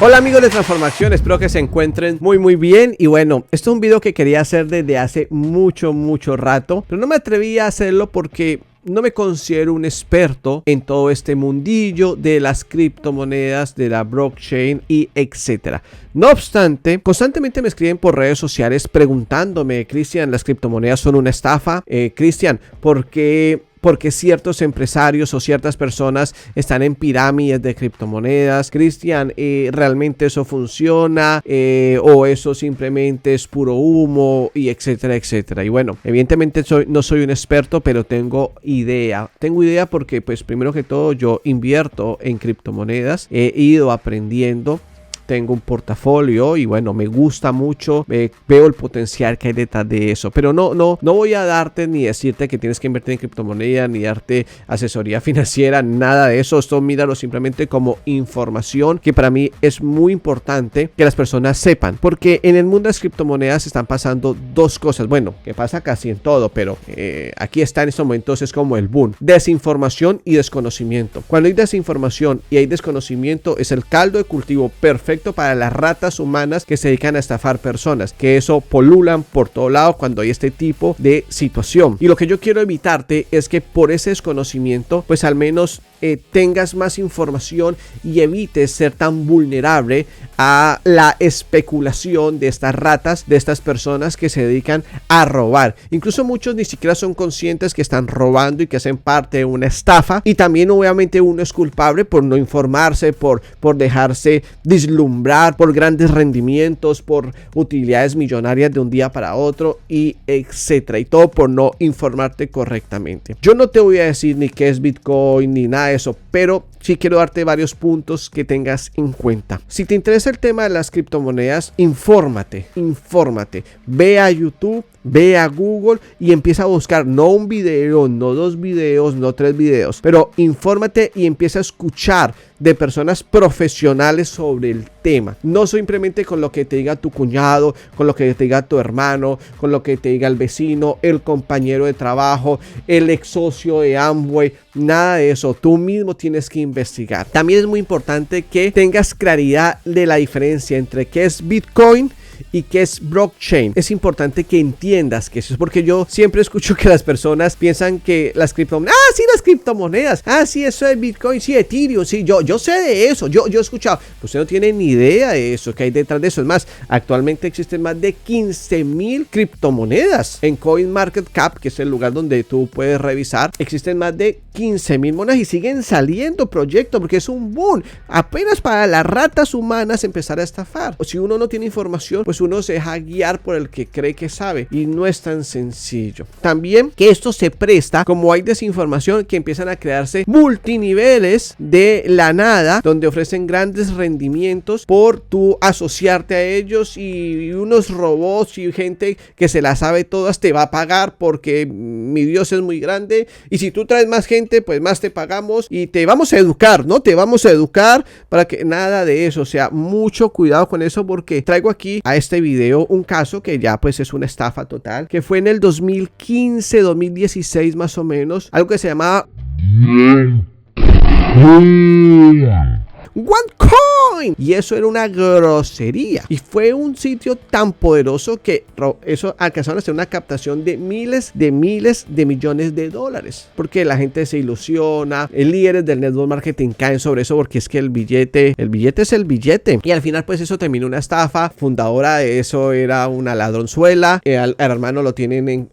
Hola amigos de Transformación, espero que se encuentren muy bien. Y bueno, esto es un video que quería hacer desde hace mucho rato, pero no me atreví a hacerlo porque no me considero un experto en todo este mundillo de las criptomonedas, de la blockchain y etcétera. No obstante, constantemente me escriben por redes sociales preguntándome: Cristian, ¿las criptomonedas son una estafa? Cristian, ¿por qué ciertos empresarios o ciertas personas están en pirámides de criptomonedas? Cristian, ¿realmente eso funciona? ¿O eso simplemente es puro humo? Y etcétera. Y bueno, evidentemente no soy un experto, pero tengo idea. Tengo idea porque, pues, primero que todo, yo invierto en criptomonedas. He ido aprendiendo. Tengo un portafolio y bueno, me gusta mucho, veo el potencial que hay detrás de eso, pero no voy a darte ni decirte que tienes que invertir en criptomonedas, ni darte asesoría financiera, nada de eso. Esto míralo simplemente como información que para mí es muy importante que las personas sepan, porque en el mundo de las criptomonedas están pasando dos cosas, bueno, que pasa casi en todo, pero aquí está en estos momentos, es como el boom: desinformación y desconocimiento. Cuando hay desinformación y hay desconocimiento, es el caldo de cultivo perfecto para las ratas humanas que se dedican a estafar personas, que eso polulan por todo lado cuando hay este tipo de situación. Y lo que yo quiero evitarte es que por ese desconocimiento, pues al menos tengas más información y evites ser tan vulnerable a la especulación de estas ratas, de estas personas que se dedican a robar. Incluso muchos ni siquiera son conscientes que están robando y que hacen parte de una estafa, y también obviamente uno es culpable por no informarse, por dejarse deslumbrar por grandes rendimientos, por utilidades millonarias de un día para otro y etcétera, y todo por no informarte correctamente. Yo no te voy a decir ni qué es Bitcoin ni nada de eso, pero sí quiero darte varios puntos que tengas en cuenta. Si te interesa el tema de las criptomonedas, infórmate. Ve a YouTube, ve a Google y empieza a buscar, no un video, no dos videos, no tres videos, pero infórmate y empieza a escuchar de personas profesionales sobre el tema. No simplemente con lo que te diga tu cuñado, con lo que te diga tu hermano, con lo que te diga el vecino, el compañero de trabajo, el ex socio de Amway, nada de eso. Tú mismo tienes que investigar. También es muy importante que tengas claridad de la diferencia entre qué es Bitcoin y qué es blockchain. Es importante que entiendas que eso es, porque yo siempre escucho que las personas piensan que las criptomonedas, las criptomonedas, eso es Bitcoin, sí, Ethereum, sí, yo sé de eso, yo he escuchado. Usted no tiene ni idea de eso, que hay detrás de eso. Es más, actualmente existen más de 15,000 criptomonedas en CoinMarketCap, que es el lugar donde tú puedes revisar. Existen más de 15,000 monedas y siguen saliendo proyectos porque es un boom. Apenas para las ratas humanas empezar a estafar. O si uno no tiene información, pues uno se deja guiar por el que cree que sabe, y no es tan sencillo. También que esto se presta, como hay desinformación, que empiezan a crearse multiniveles de la nada, donde ofrecen grandes rendimientos por tú asociarte a ellos, y unos robots y gente que se la sabe todas te va a pagar porque mi Dios es muy grande, y si tú traes más gente, pues más te pagamos y te vamos a educar, ¿no? Te vamos a educar para que nada de eso. O sea, mucho cuidado con eso, porque traigo aquí a este video un caso que ya pues es una estafa total, que fue en el 2015, 2016 más o menos, algo que se llamaba OneCoin, y eso era una grosería, y fue un sitio tan poderoso que eso alcanzaron a hacer una captación de miles de millones de dólares, porque la gente se ilusiona, líderes del network marketing caen sobre eso, porque es que el billete es el billete, y al final pues eso terminó una estafa. Fundadora de eso era una ladronzuela, al hermano lo tienen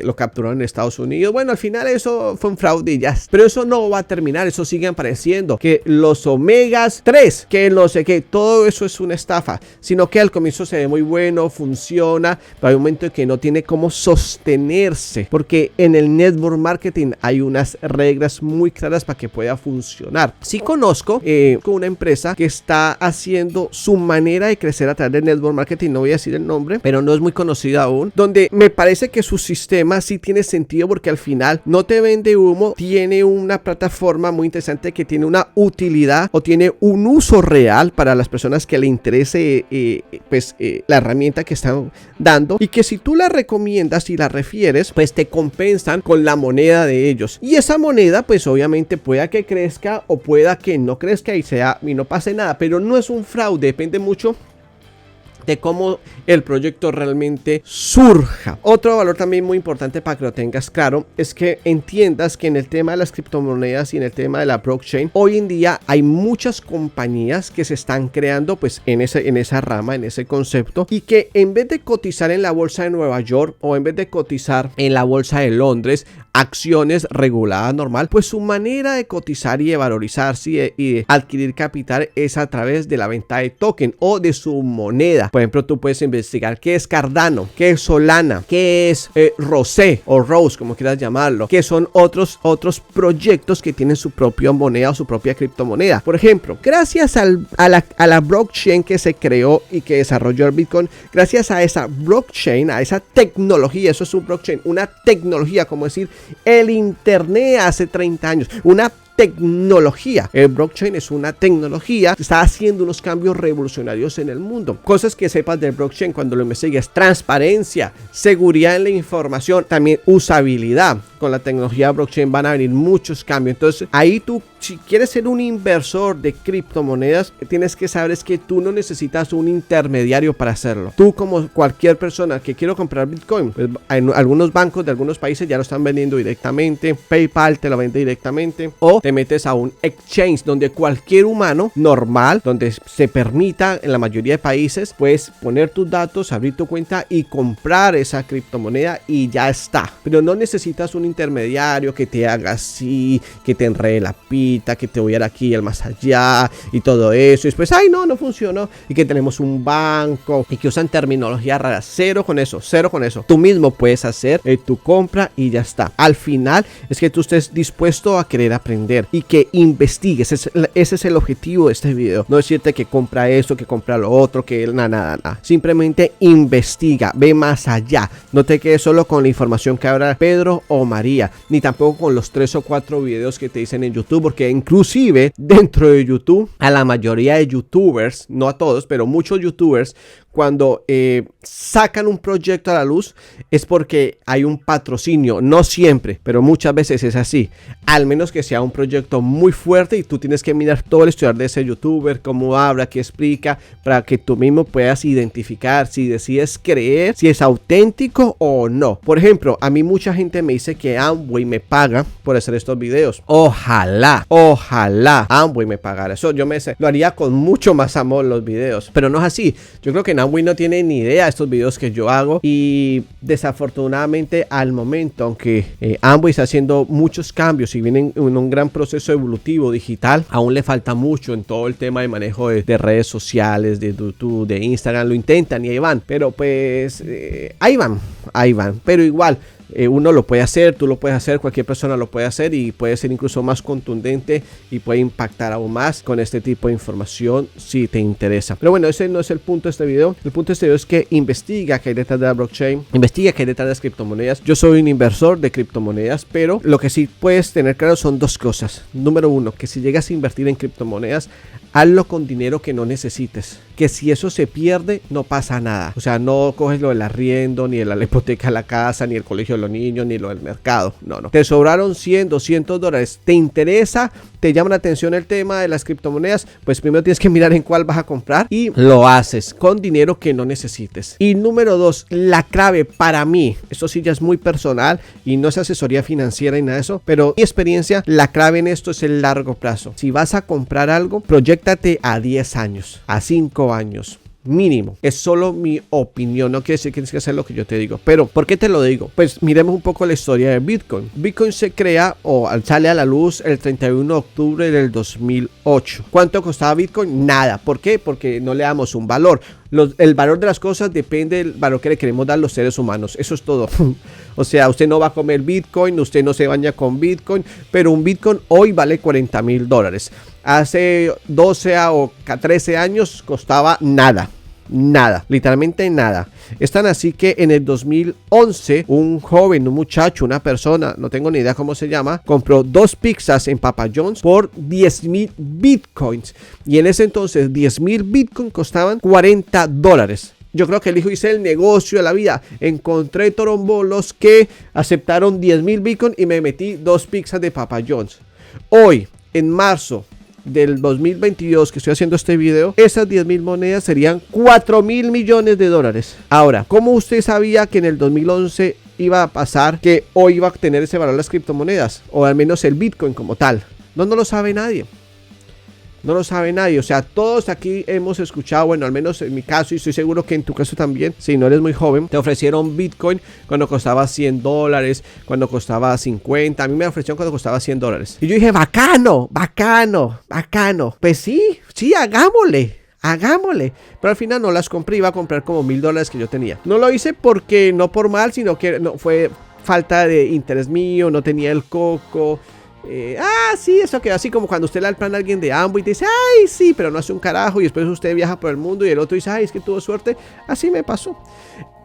lo capturaron en Estados Unidos. Bueno, al final eso fue un fraude y ya, pero eso no va a terminar, eso sigue apareciendo, que los Omegas 3, que no sé qué, todo eso es una estafa, sino que al comienzo se ve muy bueno, funciona, pero hay un momento en que no tiene cómo sostenerse, porque en el network marketing hay unas reglas muy claras para que pueda funcionar. Sí conozco con una empresa que está haciendo su manera de crecer a través del network marketing, no voy a decir el nombre, pero no es muy conocida aún, donde me parece que su sistema sí tiene sentido, porque al final no te vende humo, tiene una plataforma muy interesante que tiene una utilidad o tiene un uso real para las personas que le interese la herramienta que están dando, y que si tú la recomiendas y la refieres, pues te compensan con la moneda de ellos, y esa moneda pues obviamente pueda que crezca o pueda que no crezca y no pase nada, pero no es un fraude, depende mucho de cómo el proyecto realmente surja. Otro valor también muy importante para que lo tengas claro es que entiendas que en el tema de las criptomonedas y en el tema de la blockchain, hoy en día hay muchas compañías que se están creando pues en esa rama, en ese concepto, y que en vez de cotizar en la bolsa de Nueva York o en vez de cotizar en la bolsa de Londres, acciones reguladas normal, pues su manera de cotizar y de valorizarse y de adquirir capital es a través de la venta de token o de su moneda. Por ejemplo, tú puedes investigar qué es Cardano, qué es Solana, qué es Rosé o Rose, como quieras llamarlo, que son otros proyectos que tienen su propia moneda o su propia criptomoneda. Por ejemplo, gracias a la blockchain que se creó y que desarrolló el Bitcoin, gracias a esa blockchain, a esa tecnología, eso es un blockchain, una tecnología, como decir el internet hace 30 años, una tecnología. El blockchain es una tecnología que está haciendo unos cambios revolucionarios en el mundo. Cosas que sepas del blockchain cuando lo investigues: transparencia, seguridad en la información, también usabilidad. Con la tecnología blockchain van a venir muchos cambios. Entonces ahí tú, si quieres ser un inversor de criptomonedas, tienes que saber es que tú no necesitas un intermediario para hacerlo. Tú, como cualquier persona que quiero comprar Bitcoin, pues en algunos bancos de algunos países ya lo están vendiendo directamente, PayPal te lo vende directamente, o te metes a un exchange donde cualquier humano normal, donde se permita en la mayoría de países, puedes poner tus datos, abrir tu cuenta y comprar esa criptomoneda y ya está. Pero no necesitas un intermediario que te haga así, que te enrede la pita, que te voy a ir aquí y al más allá y todo eso. Y después, ay, no funcionó. Y que tenemos un banco y que usan terminología rara. Cero con eso, cero con eso. Tú mismo puedes hacer tu compra y ya está. Al final es que tú estés dispuesto a querer aprender y que investigues. Ese es el objetivo de este video. No decirte que compra esto, que compra lo otro, que nada. Simplemente investiga, ve más allá. No te quedes solo con la información que habrá Pedro o María, ni tampoco con los 3 o 4 videos que te dicen en YouTube, porque inclusive dentro de YouTube, a la mayoría de youtubers, no a todos, pero muchos youtubers, cuando sacan un proyecto a la luz es porque hay un patrocinio. No siempre, pero muchas veces es así. Al menos que sea un proyecto muy fuerte y tú tienes que mirar todo el historial de ese youtuber, cómo habla, qué explica, para que tú mismo puedas identificar si decides creer, si es auténtico o no. Por ejemplo, a mí mucha gente me dice que Amway me paga por hacer estos videos. Ojalá Amway me pagara. Eso yo lo haría con mucho más amor los videos, pero no es así. Yo creo que Amway no tiene ni idea de estos videos que yo hago, y desafortunadamente al momento, aunque Amway está haciendo muchos cambios y viene en un gran proceso evolutivo digital, aún le falta mucho en todo el tema de manejo de redes sociales, de YouTube, de Instagram. Lo intentan y ahí van, pero pues ahí van, pero igual uno lo puede hacer, tú lo puedes hacer, cualquier persona lo puede hacer, y puede ser incluso más contundente y puede impactar aún más con este tipo de información si te interesa. Pero bueno, ese no es el punto de este video. El punto de este video es que investiga qué hay detrás de la blockchain, investiga qué hay detrás de las criptomonedas. Yo soy un inversor de criptomonedas, pero lo que sí puedes tener claro son dos cosas. Número uno, que si llegas a invertir en criptomonedas, hazlo con dinero que no necesites, que si eso se pierde no pasa nada. O sea, no coges lo del arriendo, ni de la hipoteca de la casa, ni el colegio de los niños, ni lo del mercado. No. Te sobraron 100, 200 dólares. ¿Te interesa? ¿Te llama la atención el tema de las criptomonedas? Pues primero tienes que mirar en cuál vas a comprar y lo haces con dinero que no necesites. Y número dos, la clave para mí, esto sí ya es muy personal y no es asesoría financiera y nada de eso, pero mi experiencia, la clave en esto es el largo plazo. Si vas a comprar algo, proyéctate a 10 años, a 5 años. Mínimo. Es solo mi opinión, no quiere decir que tienes que hacer lo que yo te digo. Pero, ¿por qué te lo digo? Pues miremos un poco la historia de Bitcoin. Bitcoin se crea o sale a la luz el 31 de octubre del 2008. ¿Cuánto costaba Bitcoin? Nada. ¿Por qué? Porque no le damos un valor. El valor de las cosas depende del valor que le queremos dar los seres humanos. Eso es todo. O sea, usted no va a comer Bitcoin, usted no se baña con Bitcoin, pero un Bitcoin hoy vale $40,000. Hace 12 o 13 años costaba nada. nada, literalmente nada. Es tan así que en el 2011 un joven, un muchacho, una persona, no tengo ni idea cómo se llama, compró 2 pizzas en Papa John's por 10,000 bitcoins. Y en ese entonces 10,000 bitcoins costaban $40. Yo creo que el hijo hice el negocio de la vida. Encontré torombolos que aceptaron 10,000 bitcoins y me metí 2 pizzas de Papa John's. Hoy, en marzo del 2022 que estoy haciendo este video, esas 10,000 monedas serían 4,000 millones de dólares. Ahora, ¿cómo usted sabía que en el 2011 iba a pasar que hoy iba a tener ese valor las criptomonedas? O al menos el Bitcoin como tal. No lo sabe nadie. No lo sabe nadie, o sea, todos aquí hemos escuchado, bueno, al menos en mi caso, y estoy seguro que en tu caso también, si no eres muy joven, te ofrecieron Bitcoin cuando costaba $100, cuando costaba 50, a mí me ofrecieron cuando costaba $100. Y yo dije, bacano, bacano, bacano. Pues sí, hagámosle. Pero al final no las compré, iba a comprar como $1,000 que yo tenía. No lo hice porque, no por mal, sino que no fue falta de interés mío, no tenía el coco. Sí, eso quedó así como cuando usted le da el plan a alguien de Amway y te dice, ay, sí, pero no hace un carajo, y después usted viaja por el mundo y el otro dice, ay, es que tuvo suerte. Así me pasó.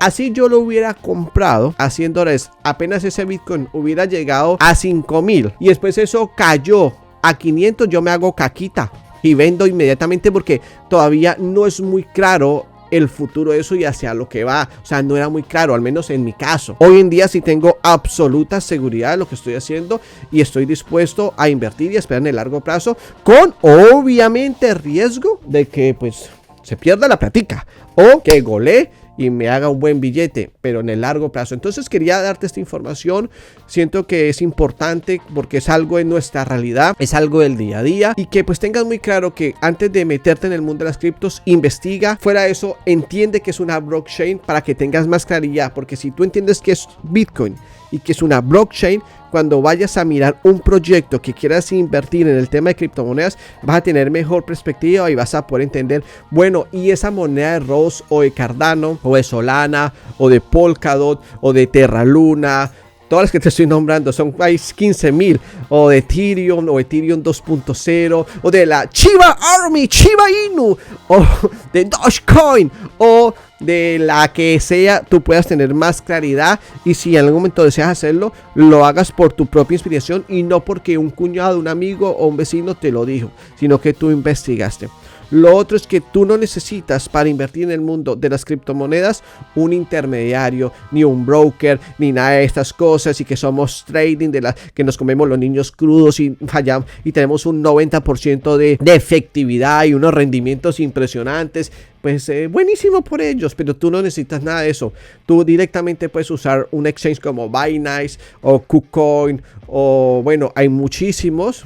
Así yo lo hubiera comprado a $100, apenas ese Bitcoin hubiera llegado a 5,000 y después eso cayó a 500, yo me hago caquita y vendo inmediatamente porque todavía no es muy claro el futuro de eso y hacia lo que va. O sea, no era muy claro, al menos en mi caso. Hoy en día sí tengo absoluta seguridad de lo que estoy haciendo y estoy dispuesto a invertir y esperar en el largo plazo, con obviamente riesgo de que pues se pierda la plática o que golee y me haga un buen billete, pero en el largo plazo. Entonces quería darte esta información. Siento que es importante porque es algo en nuestra realidad, es algo del día a día, y que pues tengas muy claro que antes de meterte en el mundo de las criptos, investiga. Fuera de eso, entiende que es una blockchain para que tengas más claridad, porque si tú entiendes que es Bitcoin y que es una blockchain, cuando vayas a mirar un proyecto que quieras invertir en el tema de criptomonedas, vas a tener mejor perspectiva y vas a poder entender, bueno, y esa moneda de Rose o de Cardano o de Solana o de Polkadot o de Terra Luna, todas las que te estoy nombrando, son 15,000, o de Ethereum o Ethereum 2.0 o de la Shiba Army, Shiba Inu, o de Dogecoin o de la que sea, tú puedas tener más claridad, y si en algún momento deseas hacerlo, lo hagas por tu propia inspiración y no porque un cuñado, un amigo o un vecino te lo dijo, sino que tú investigaste. Lo otro es que tú no necesitas para invertir en el mundo de las criptomonedas un intermediario, ni un broker, ni nada de estas cosas, y que somos trading de que nos comemos los niños crudos y fallamos y tenemos un 90% de efectividad y unos rendimientos impresionantes. Pues buenísimo por ellos, pero tú no necesitas nada de eso. Tú directamente puedes usar un exchange como Binance o KuCoin, o bueno, hay muchísimos,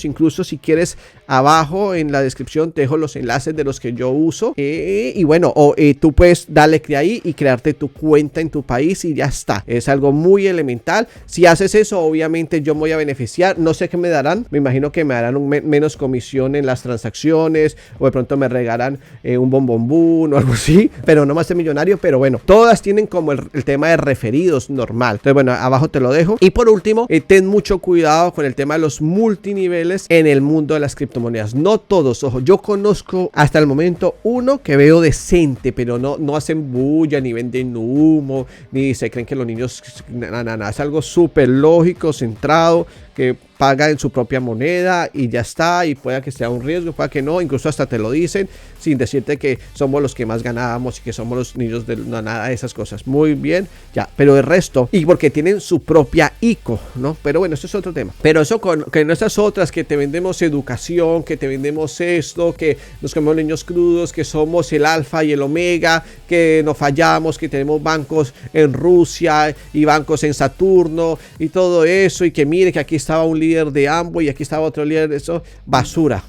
incluso si quieres, abajo en la descripción te dejo los enlaces de los que yo uso, y bueno, tú puedes darle clic ahí y crearte tu cuenta en tu país y ya está. Es algo muy elemental. Si haces eso, obviamente yo me voy a beneficiar. No sé qué me darán, me imagino que me darán menos comisión en las transacciones, o de pronto me regalan un bombombún o algo así, pero no más de millonario. Pero bueno, todas tienen como el tema de referidos normal. Entonces bueno, abajo te lo dejo. Y por último, ten mucho cuidado con el tema de los multiniveles en el mundo de las criptomonedas. No todos, ojo, yo conozco hasta el momento uno que veo decente, pero no hacen bulla, ni venden humo, ni se creen que los niños, nada, es algo súper lógico, centrado, que paga en su propia moneda y ya está, y pueda que sea un riesgo, pueda que no, incluso hasta te lo dicen sin decirte que somos los que más ganábamos y que somos los niños de nada de esas cosas. Muy bien, ya, pero el resto, y porque tienen su propia ICO, ¿no? Pero bueno, esto es otro tema. Pero eso que no estas otras que te vendemos educación, que te vendemos esto, que nos comemos niños crudos, que somos el alfa y el omega, que no fallamos, que tenemos bancos en Rusia y bancos en Saturno y todo eso, y que mire que aquí estaba un líder de Amway y aquí estaba otro líder de eso. Basura.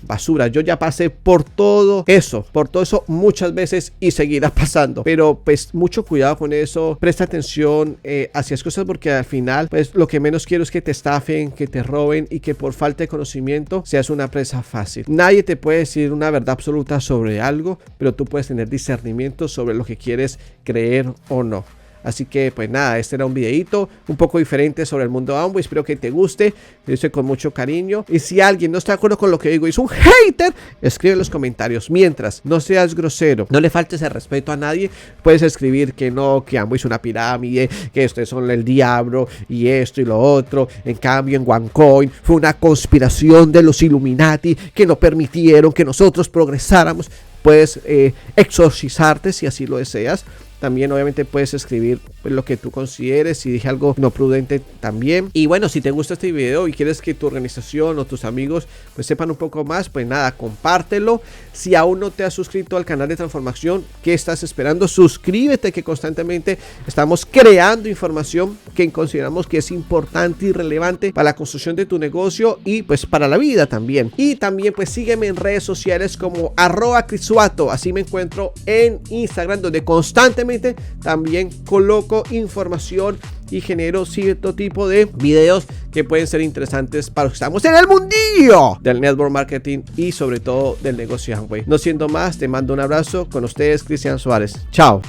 Yo ya pasé por todo eso muchas veces y seguirá pasando, pero pues mucho cuidado con eso. Presta atención hacia esas cosas, porque al final pues lo que menos quiero es que te estafen, que te roben y que por falta de conocimiento seas una presa fácil. Nadie te puede decir una verdad absoluta sobre algo, pero tú puedes tener discernimiento sobre lo que quieres creer o no. Así que pues nada, este era un videito un poco diferente sobre el mundo Amway. Espero que te guste, lo hice con mucho cariño. Y si alguien no está de acuerdo con lo que digo y es un hater, escribe en los comentarios. Mientras no seas grosero, no le faltes el respeto a nadie, puedes escribir que no, que Amway es una pirámide, que ustedes son el diablo y esto y lo otro. En cambio en OneCoin fue una conspiración de los Illuminati que no permitieron que nosotros progresáramos. Puedes exorcizarte si así lo deseas. También obviamente puedes escribir lo que tú consideres, si dije algo no prudente también. Y bueno, si te gusta este video y quieres que tu organización o tus amigos pues sepan un poco más, pues nada, compártelo. Si aún no te has suscrito al canal de Transformación, ¿qué estás esperando? Suscríbete, que constantemente estamos creando información que consideramos que es importante y relevante para la construcción de tu negocio y pues para la vida también. Y también pues sígueme en redes sociales como @Crisuato, así me encuentro en Instagram, donde constantemente también coloco información y genero cierto tipo de videos que pueden ser interesantes para los que estamos en el mundillo del network marketing y sobre todo del negocio Amway. No siendo más, te mando un abrazo. Con ustedes, Cristian Suárez. Chao.